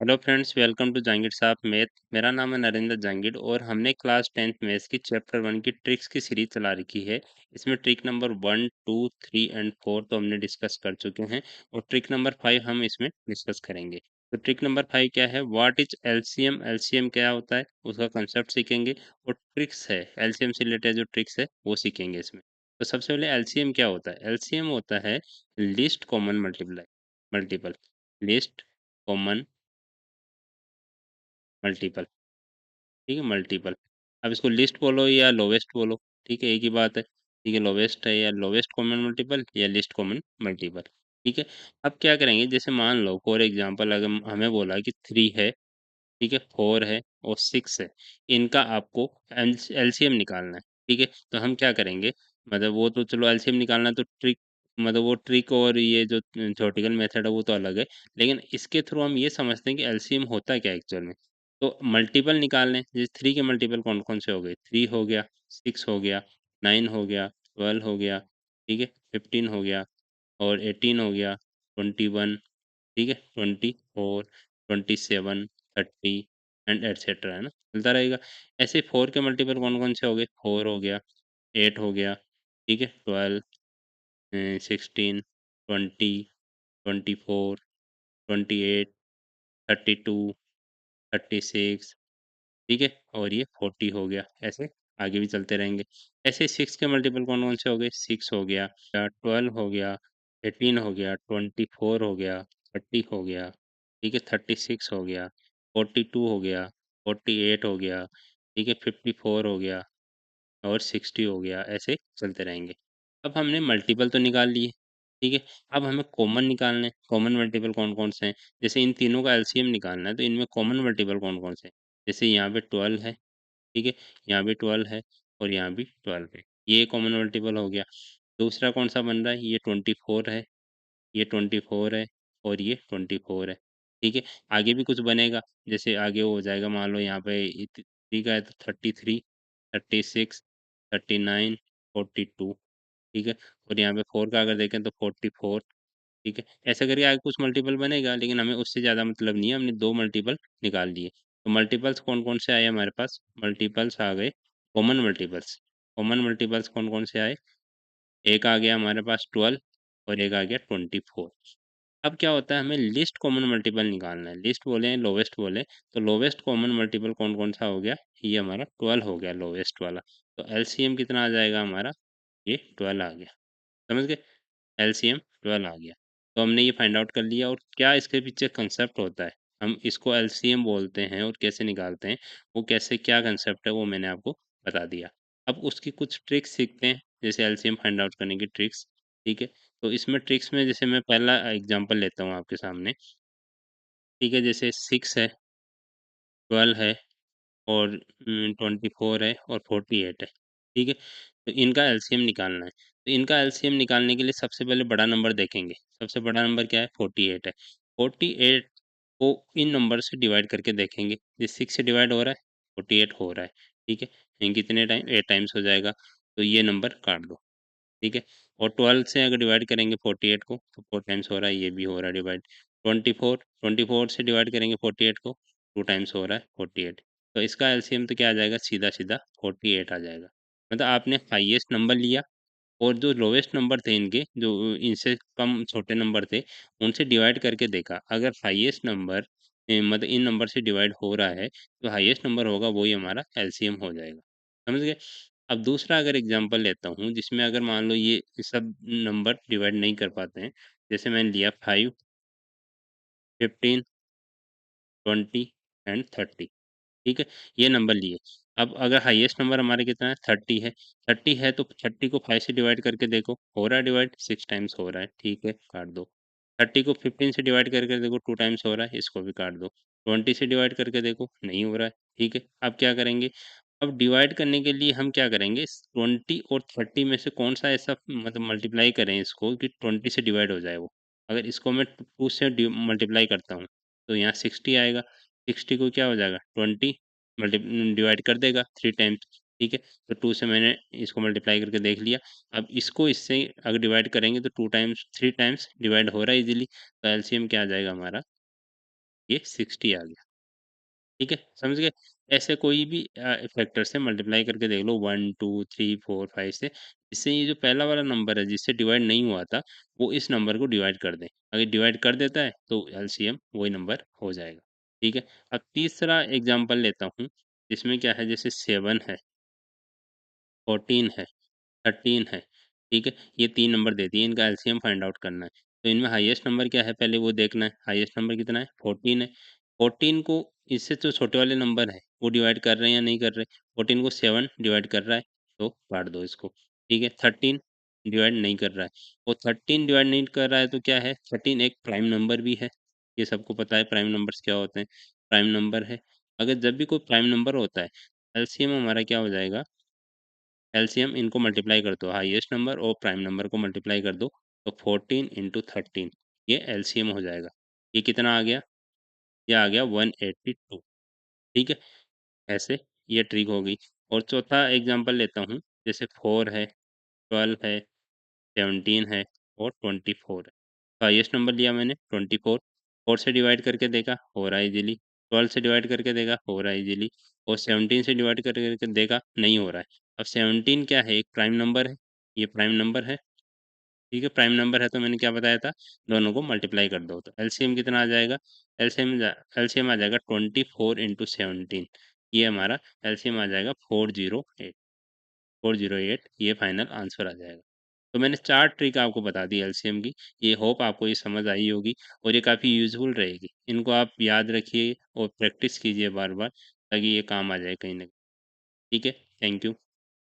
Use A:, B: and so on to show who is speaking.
A: Hello friends, welcome to Jahangir Sahab math. मेरा नाम है नरेंद्र जहांगीर और हमने क्लास 10th मैथ्स की चैप्टर 1 की ट्रिक्स की सीरीज चला रखी है। इसमें ट्रिक नंबर 1, 2, 3 एंड 4 तो हमने डिस्कस कर चुके हैं और ट्रिक नंबर 5 हम इसमें डिस्कस करेंगे। तो ट्रिक नंबर 5 क्या है? What is LCM? एलसीएम क्या होता है उसका कंसेप्ट सीखेंगे और ट्रिक्स है, एलसीएम से रिलेटेड जो ट्रिक्स है वो सीखेंगे इसमें। तो सबसे पहले एलसीएम क्या होता है? एलसीएम होता है list common multiply multiple list common multiple. ठीक है, मल्टीपल। अब इसको लिस्ट बोलो या लोवेस्ट बोलो, ठीक है, एक ही बात है। ठीक है, लोवेस्ट है या लोवेस्ट कॉमन मल्टीपल या लिस्ट कॉमन मल्टीपल। ठीक है। अब क्या करेंगे, जैसे मान लो फॉर एग्जांपल अगर हमें बोला कि 3 है, ठीक है, 4 है और 6 है, इनका आपको एलसीएम निकालना है। ठीक है, तो हम क्या करेंगे, मतलब वो तो चलो एलसीएम निकालना है तो ट्रिक, मतलब वो ट्रिक और ये जो थ्योरेटिकल मेथड है वो तो अलग है, लेकिन इसके थ्रू हम ये समझते हैं कि एलसीएम होता क्या है एक्चुअल में। तो मल्टीपल निकालने, जैसे 3 के मल्टीपल कौन-कौन से हो गए? 3 हो गया, 6 हो गया, 9 हो गया, 12 हो गया, ठीक है, 15 हो गया और 18 हो गया, 21, ठीक है, 24, 27, 30 एंड एटसेट्रा, है ना? चलता रहेगा। ऐसे 4 के मल्टीपल कौन-कौन से हो गए? 4 हो गया, 8 हो गया, ठीक है, 12, 16, 20, 24, 28, 32, 36, ठीक है, और ये 40 हो गया। ऐसे आगे भी चलते रहेंगे। ऐसे 6 के मल्टीपल कौन-कौन से हो गए? 6 हो गया, या 12 हो गया, 18 हो गया, 24 हो गया, 30 हो गया, ठीक है, 36 हो गया, 42 हो गया, 48 हो गया, ठीक है, 54 हो गया और 60 हो गया, ऐसे चलते रहेंगे। अब हमने मल्टीपल तो निकाल लिए, ठीक है। अब हमें कॉमन निकालना है, कॉमन मल्टीपल कौन-कौन से हैं? जैसे इन तीनों का एलसीएम निकालना है, तो इनमें कॉमन मल्टीपल कौन-कौन से हैं? जैसे यहाँ पे 12 है, ठीक है, यहाँ भी 12 है और यहाँ भी 12 है। ये कॉमन मल्टीपल हो गया। दूसरा कौन-सा बन रहा है? ये 24 है, ये 24 है और ये 24 है, ठीक है। आगे भी कुछ बनेगा, जैसे आगे वो हो जाएगा, मान लो यहाँ पे 3 का है तो 33, 36, 39, 42, ठीक है, और यहाँ पे 4 का अगर देखें तो 44, ठीक है। ऐसा करके आगे कुछ मल्टीपल बनेगा, लेकिन हमें उससे ज़्यादा मतलब नहीं है, हमने 2 मल्टीपल निकाल दिए। तो मल्टीपल्स कौन-कौन से आए हमारे पास? मल्टीपल्स आ गए कॉमन मल्टीपल्स। कॉमन मल्टीपल्स कौन-कौन से आए? एक आ गया हमारे पास 12 और एक आ गया 24। अब क्या होता है, हमें लिस्ट कॉमन मल्टीपल निकालना है। लिस्ट बोले या लोवेस्ट बोले, तो लोवेस्ट कॉमन मल्टीपल कौन-कौन सा हो गया? ये हमारा 12 हो गया लोवेस्ट वाला। तो एलसीएम कितना आ जाएगा हमारा? ये 12 आ गया। समझ गए? एलसीएम 12 आ गया। तो हमने ये फाइंड आउट कर लिया और क्या इसके पीछे कंसेप्ट होता है। हम इसको एलसीएम बोलते हैं और कैसे निकालते हैं, वो कैसे क्या कंसेप्ट है वो मैंने आपको बता दिया। अब उसकी कुछ ट्रिक्स सीखते हैं, जैसे एलसीएम फाइंड आउट करने की ट्रिक्स, ठीक है? तो इसमें ट्रिक्स में जैसे मैं पहला एग्ज़ाम्पल लेता हूँ आपके सामने, ठीक है? जैसे 6 है, 12 है और 24 है और 48 है, ठीक है? तो इनका एलसीएम निकालना है। तो इनका एलसीएम निकालने के लिए सबसे पहले बड़ा नंबर देखेंगे। सबसे बड़ा नंबर क्या है? 48 है। 48 को इन नंबर से डिवाइड करके देखेंगे। ये 6 से डिवाइड हो रहा है, 48 हो रहा है, ठीक है? ये कितने टाइम? 8 टाइम्स हो जाएगा, तो ये नंबर काट दो, ठीक है? और 12 से अगर डिवाइड करेंगे 48 को, तो 4 टाइम्स हो रहा है, ये भी हो रहा है डिवाइड। 24 से डिवाइड करेंगे 48 को, 2 टाइम्स हो रहा है 48। तो इसका एलसीएम तो क्या आ जाएगा? सीधा-सीधा 48 आ जाएगा। मतलब आपने हाईएस्ट नंबर लिया और जो लोवेस्ट नंबर थे इनके, जो इनसे कम छोटे नंबर थे, उनसे डिवाइड करके देखा। अगर हाईएस्ट नंबर मतलब इन नंबर से डिवाइड हो रहा है, तो हाईएस्ट नंबर होगा वही हमारा एलसीएम हो जाएगा। समझ गए? अब दूसरा अगर एग्ज़ाम्पल लेता हूँ, जिसमें अगर मान लो ये सब नंबर डिवाइड नहीं कर पाते हैं, जैसे मैंने लिया 5, 15, 20 एंड 30, ठीक है? ये नंबर लिए। अब अगर हाईएस्ट नंबर हमारे कितना है? 30 है। 30 है तो 30 को 5 से डिवाइड करके देखो, हो रहा है डिवाइड? 6 टाइम्स हो रहा है, ठीक है, काट दो। 30 को 15 से डिवाइड करके देखो, 2 टाइम्स हो रहा है, इसको भी काट दो। 20 से डिवाइड करके देखो, नहीं हो रहा है, ठीक है। अब क्या करेंगे? अब डिवाइड करने के लिए हम क्या करेंगे? 20 और 30 में से कौन-सा ऐसा मतलब मल्टीप्लाई करें इसको कि 20 से डिवाइड हो जाए वो। अगर इसको मैं 2 से मल्टीप्लाई करता हूँ, तो यहाँ 60 आएगा। 60 को क्या हो जाएगा? 20 डिवाइड कर देगा 3 टाइम्स, ठीक है। तो 2 से मैंने इसको मल्टीप्लाई करके देख लिया। अब इसको इससे अगर डिवाइड करेंगे तो 2 टाइम्स 3 टाइम्स डिवाइड हो रहा है इजीली, तो एलसीएम क्या आ जाएगा हमारा? ये 60 आ गया। ठीक है, समझ गए? ऐसे कोई भी फैक्टर से मल्टीप्लाई करके देख लो 1, 2, 3, 4, 5 से, इससे ये जो पहला वाला नंबर है जिससे डिवाइड नहीं हुआ था, वो इस नंबर को डिवाइड कर दें। अगर डिवाइड कर देता है तो एलसीएम वही नंबर हो जाएगा। ठीक है? अब तीसरा एग्ज़ाम्पल लेता हूँ, जिसमें क्या है जैसे 7 है, 14 है, 13 है, ठीक है? ये 3 नंबर दे दिए, इनका एलसीएम फाइंड आउट करना है। तो इनमें हाईएस्ट नंबर क्या है पहले वो देखना है, हाईएस्ट नंबर कितना है? 14 है। 14 को इससे जो छोटे वाले नंबर हैं, वो डिवाइड कर रहे हैं या नहीं कर रहे? 14 को 7 डिवाइड कर रहा है, तो काट दो इसको, ठीक है? 13 डिवाइड नहीं कर रहा है, वो 13 डिवाइड नहीं कर रहा है तो क्या है? 13 एक प्राइम नंबर भी है, ये सबको पता है प्राइम नंबर्स क्या होते हैं, प्राइम नंबर है। अगर जब भी कोई प्राइम नंबर होता है, एलसीएम हमारा क्या हो जाएगा? एलसीएम इनको मल्टीप्लाई कर दो, हाईएस्ट नंबर और प्राइम नंबर को मल्टीप्लाई कर दो, तो 14 इंटू 13 ये एलसीएम हो जाएगा। ये कितना आ गया? ये आ गया 182। ठीक है? ऐसे ये ट्रिक हो गई। और चौथा एग्जांपल लेता हूँ, जैसे 4 है, 12 है, 17 है और 24 है। तो हाईएस्ट नंबर लिया मैंने 24, 4 से डिवाइड करके देखा, हो रहा है ईज़िली, 12 से डिवाइड करके देखा, हो रहा है ईज़िली, और 17 से डिवाइड करके देखा, नहीं हो रहा है। अब 17 क्या है? एक प्राइम नंबर है, ये प्राइम नंबर है, ठीक है? प्राइम नंबर है तो मैंने क्या बताया था? दोनों को मल्टीप्लाई कर दो, तो एलसीएम कितना आ जाएगा? एलसीएम आ जाएगा 24 इंटू 17, ये हमारा एलसीएम आ जाएगा 408, 408 ये फाइनल आंसर आ जाएगा। तो मैंने 4 ट्रिक आपको बता दी एलसीएम की, ये होप आपको ये समझ आई होगी और ये काफ़ी यूज़फुल रहेगी। इनको आप याद रखिए और प्रैक्टिस कीजिए बार-बार, ताकि ये काम आ जाए कहीं न कहीं। ठीक है? Thank you.